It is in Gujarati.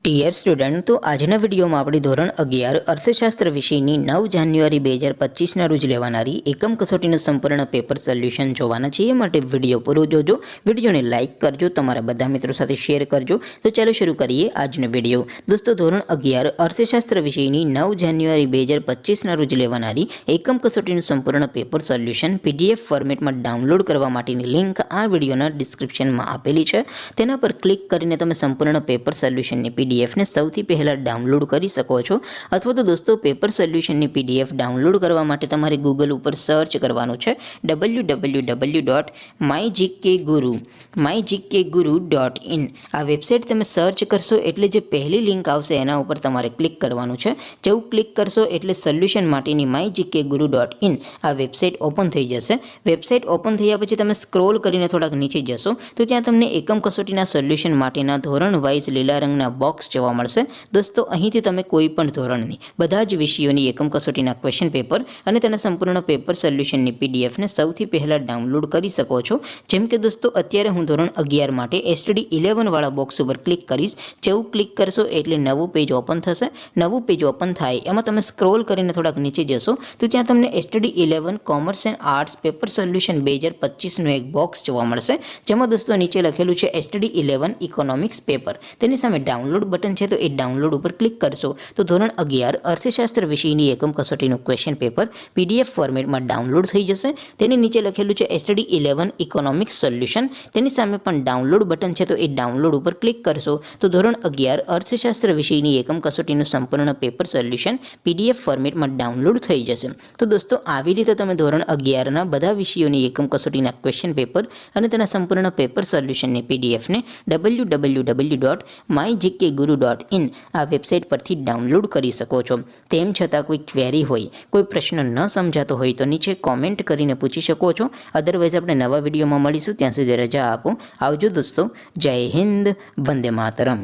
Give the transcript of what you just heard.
ડિયર સ્ટુડન્ટ, તો આજના વિડીયોમાં આપણે ધોરણ 11 અર્થશાસ્ત્ર વિષયની 9 જાન્યુઆરી 2025ના રોજ લેવાનારી એકમ કસોટીનું સંપૂર્ણ પેપર સોલ્યુશન જોવાના છીએ. માટે વિડીયો પૂરો જોજો, વિડીયોને લાઇક કરજો, તમારા બધા મિત્રો સાથે શેર કરજો. તો ચાલો શરૂ કરીએ આજનો વિડીયો. દોસ્તો, ધોરણ 11 અર્થશાસ્ત્ર વિષયની 9 જાન્યુઆરી 2025ના રોજ લેવાનારી એકમ કસોટીનું સંપૂર્ણ પેપર સોલ્યુશન PDF ફોર્મેટમાં ડાઉનલોડ કરવા માટેની લિંક આ વિડીયોના ડિસ્ક્રિપ્શનમાં આપેલી છે. તેના પર ક્લિક કરીને તમે સંપૂર્ણ પેપર સોલ્યુશનની PDF ને સૌથી પહેલાં ડાઉનલોડ કરી શકો છો. અથવા તો દોસ્તો, પેપર સોલ્યુશનની PDF ડાઉનલોડ કરવા માટે તમારે ગૂગલ ઉપર સર્ચ કરવાનું છે www.mygkguru.in. આ વેબસાઇટ તમે સર્ચ કરશો એટલે જે પહેલી લિંક આવશે એના ઉપર તમારે ક્લિક કરવાનું છે. જેવું ક્લિક કરશો એટલે સોલ્યુશન માટેની mygkguru.in આ વેબસાઇટ ઓપન થઈ જશે. વેબસાઇટ ઓપન થયા પછી તમે સ્ક્રોલ કરીને થોડાક નીચે જશો તો ત્યાં તમને એકમ કસોટીના સોલ્યુશન માટેના ધોરણ વાઇઝ લીલા રંગના બોક્સ જોવા મળશે. દોસ્તો, અહીંથી તમે કોઈ પણ ધોરણની બધા જ વિષયોની એકમ કસોટીના ક્વેશ્ચન પેપર અને તેના સંપૂર્ણ પેપર સોલ્યુશનની PDF ને સૌથી પહેલાં ડાઉનલોડ કરી શકો છો. જેમ કે દોસ્તો, અત્યારે હું ધોરણ 11 માટે STD 11 વાળા બોક્સ ઉપર ક્લિક કરીશ. જેવું ક્લિક કરશો એટલે નવું પેજ ઓપન થશે. નવું પેજ ઓપન થાય એમાં તમે સ્ક્રોલ કરીને થોડાક નીચે જશો તો ત્યાં તમને STD 11 commerce and arts paper solution 2025નું એક બોક્સ જોવા મળશે. જેમાં દોસ્તો નીચે લખેલું છે STD 11 ઇકોનોમિક્સ પેપર. તેની સામે ડાઉનલોડ બટન છે, તો એ ડાઉનલોડ ઉપર ક્લિક કરશો તો ધોરણ 11 અર્થશાસ્ત્ર વિષયની એકમ કસોટીનું ક્વેશ્ચન પેપર PDF ફોર્મેટમાં ડાઉનલોડ થઈ જશે. તેની નીચે લખેલું છે STD 11 ઇકોનોમિક્સ સોલ્યુશન. તેની સામે પણ ડાઉનલોડ બટન છે, તો એ ડાઉનલોડ ઉપર ક્લિક કરશો તો ધોરણ 11 અર્થશાસ્ત્ર વિષયની એકમ કસોટીનું સંપૂર્ણ પેપર સોલ્યુશન PDF ફોર્મેટમાં ડાઉનલોડ થઈ જશે. તો દોસ્તો, આવી રીતે તમે ધોરણ 11ના બધા વિષયોની એકમ કસોટીના ક્વેશ્ચન પેપર અને તેના સંપૂર્ણ પેપર સોલ્યુશનની PDF ને www.mygkguru.in આ વેબસાઇટ પરથી ડાઉનલોડ કરી શકો છો. તેમ છતાં કોઈ ક્વેરી હોય, કોઈ પ્રશ્ન ન સમજાતો હોય તો નીચે કોમેન્ટ કરીને પૂછી શકો છો. અદરવાઇઝ આપણે નવા વિડીયોમાં મળીશું. ત્યાં સુધી રજા આપો. આવજો દોસ્તો. જય હિન્દ. વંદે માતરમ.